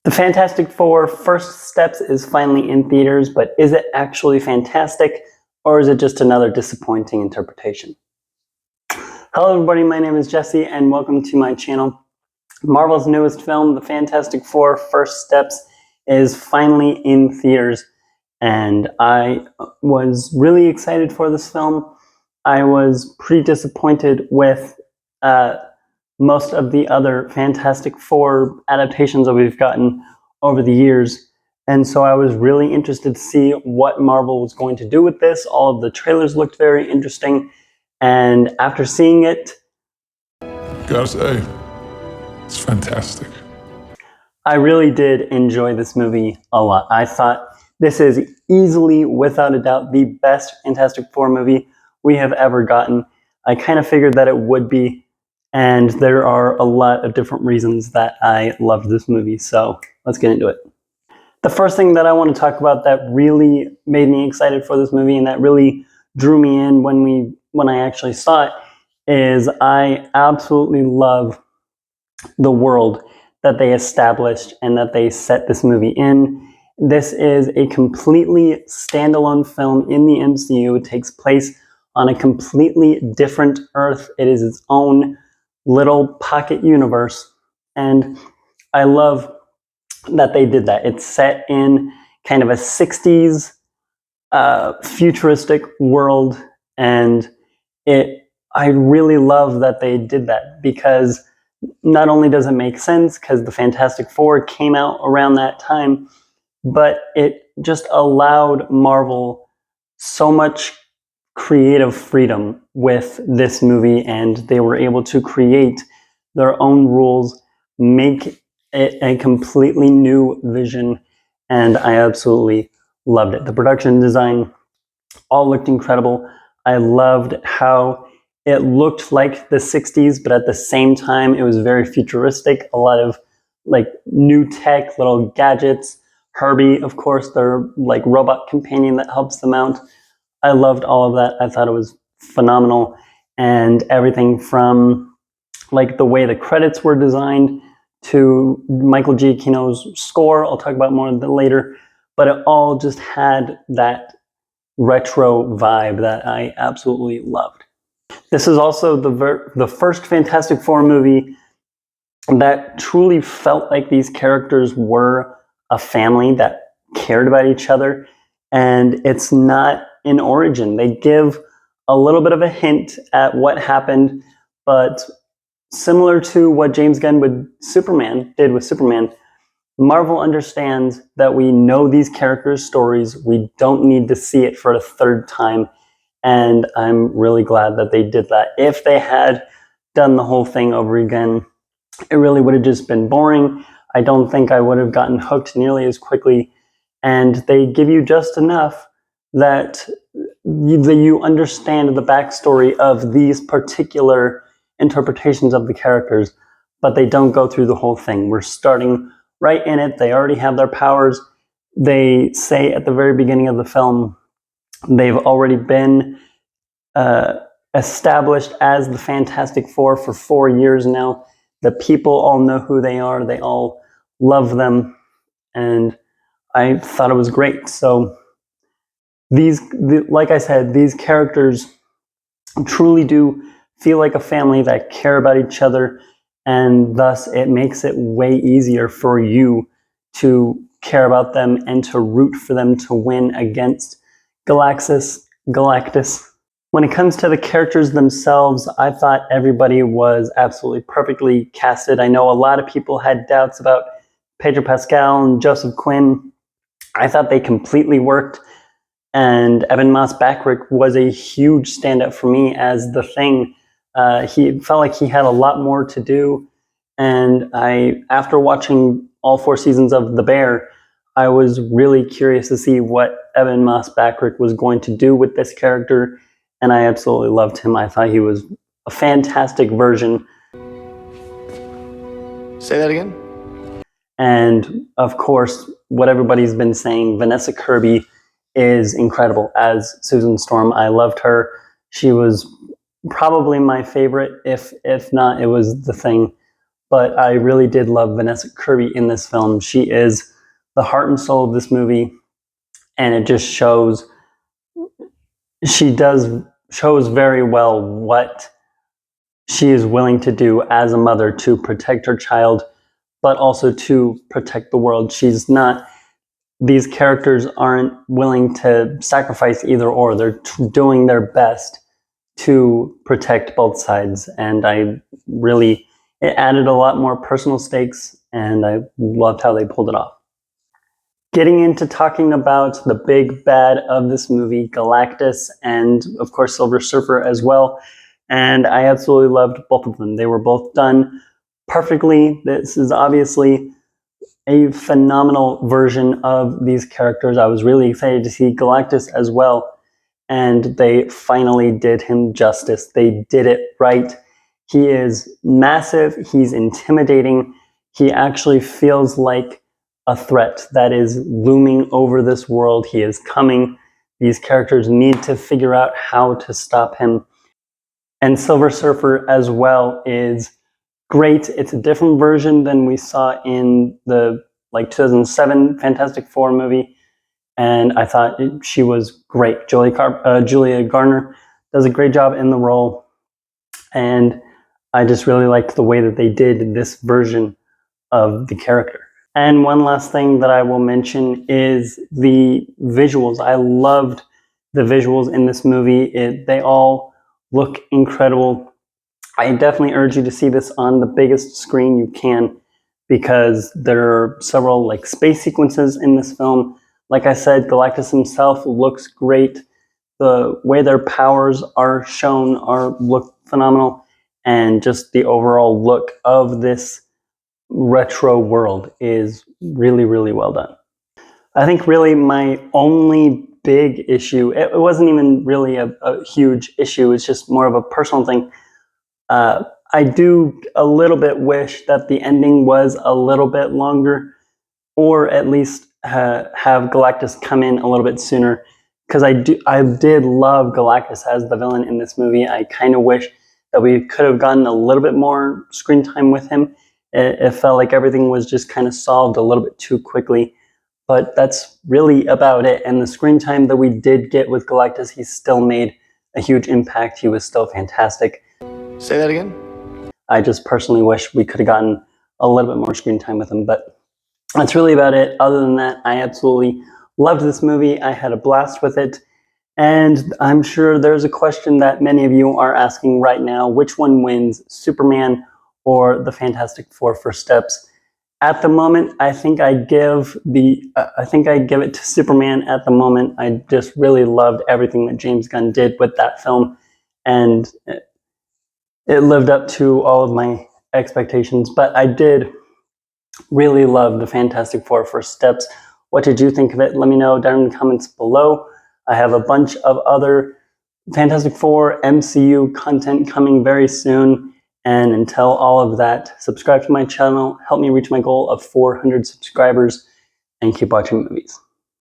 The Fantastic Four First Steps is finally in theaters, but is it actually fantastic, or is it just another disappointing interpretation? Hello everybody, my name is Jesse, and welcome to my channel. Marvel's newest film, The Fantastic Four First Steps, is finally in theaters, and I was really excited for this film. I was pretty disappointed with most of the other Fantastic Four adaptations that we've gotten over the years. And so I was really interested to see what Marvel was going to do with this. All of the trailers looked very interesting. And after seeing it, gotta say, it's fantastic. I really did enjoy this movie a lot. I thought this is easily, without a doubt, the best Fantastic Four movie we have ever gotten. I kind of figured that it would be. And there are a lot of different reasons that I loved this movie, so let's get into it. The first thing that I want to talk about that really made me excited for this movie and that really drew me in when I actually saw it is I absolutely love the world that they established and that they set this movie in. This is a completely standalone film in the MCU. It takes place on a completely different Earth. It is its own little pocket universe, and I love that they did that. It's set in kind of a 60s futuristic world, and I really love that they did that because not only does it make sense because the Fantastic Four came out around that time, but it just allowed Marvel so much creative freedom with this movie, and they were able to create their own rules, make it a completely new vision, and I absolutely loved it. The production design all looked incredible. I loved how it looked like the 60s, but at the same time, it was very futuristic. A lot of like new tech, little gadgets. Herbie, of course, their like robot companion that helps them out. I loved all of that. I thought it was phenomenal. And everything from like the way the credits were designed to Michael Giacchino's score, I'll talk about more of that later, but it all just had that retro vibe that I absolutely loved. This is also the first Fantastic Four movie that truly felt like these characters were a family that cared about each other, and it's not in origin. They give a little bit of a hint at what happened, but similar to what James Gunn did with Superman, Marvel understands that we know these characters' stories. We don't need to see it for a third time, and I'm really glad that they did that. If they had done the whole thing over again, it really would have just been boring. I don't think I would have gotten hooked nearly as quickly, and they give you just enough that you understand the backstory of these particular interpretations of the characters, but they don't go through the whole thing. We're starting right in it. They already have their powers. They say at the very beginning of the film, they've already been established as the Fantastic Four for 4 years now. The people all know who they are. They all love them, and I thought it was great. So like I said, these characters truly do feel like a family that care about each other, and thus it makes it way easier for you to care about them and to root for them to win against Galactus. When it comes to the characters themselves, I thought everybody was absolutely perfectly casted. I know a lot of people had doubts about Pedro Pascal and Joseph Quinn. I thought they completely worked. And Ebon Moss-Backrack was a huge standout for me as the Thing. He felt like he had a lot more to do. And after watching all 4 seasons of The Bear, I was really curious to see what Ebon Moss-Backrack was going to do with this character. And I absolutely loved him. I thought he was a fantastic version. Say that again? And of course, what everybody's been saying, Vanessa Kirby is incredible as Susan Storm. I loved her. She was probably my favorite. If not, it was the Thing. but I really did love Vanessa Kirby in this film. She is the heart and soul of this movie, and it just shows shows very well what she is willing to do as a mother to protect her child, but also to protect the world. These characters aren't willing to sacrifice either or. They're doing their best to protect both sides. And it added a lot more personal stakes, and I loved how they pulled it off. Getting into talking about the big bad of this movie, Galactus, and of course Silver Surfer as well. And I absolutely loved both of them. They were both done perfectly. This is obviously a phenomenal version of these characters. I was really excited to see Galactus as well, and they finally did him justice. They did it right. He is massive. He's intimidating. He actually feels like a threat that is looming over this world. He is coming. These characters need to figure out how to stop him. And Silver Surfer as well is great. It's a different version than we saw in the 2007 Fantastic Four movie, and I thought she was great. Julia Garner does a great job in the role, and I just really liked the way that they did this version of the character. And one last thing that I will mention is the visuals. I loved the visuals in this movie. They all look incredible. I definitely urge you to see this on the biggest screen you can, because there are several space sequences in this film. Like I said, Galactus himself looks great. The way their powers are shown look phenomenal, and just the overall look of this retro world is really, really well done. I think really my only big issue, it wasn't even really a huge issue, it's just more of a personal thing. I do a little bit wish that the ending was a little bit longer, or at least have Galactus come in a little bit sooner, because I did love Galactus as the villain in this movie. I kind of wish that we could have gotten a little bit more screen time with him. It felt like everything was just kind of solved a little bit too quickly. But that's really about it. And the screen time that we did get with Galactus, he still made a huge impact. He was still fantastic. Say that again? I just personally wish we could have gotten a little bit more screen time with him. But that's really about it. Other than that, I absolutely loved this movie. I had a blast with it. And I'm sure there's a question that many of you are asking right now. Which one wins, Superman or the Fantastic Four First Steps? At the moment, I think I give it to Superman at the moment. I just really loved everything that James Gunn did with that film, and it lived up to all of my expectations. But I did really love the Fantastic Four First Steps. What did you think of it? Let me know down in the comments below. I have a bunch of other Fantastic Four MCU content coming very soon. And until all of that, subscribe to my channel, help me reach my goal of 400 subscribers, and keep watching movies.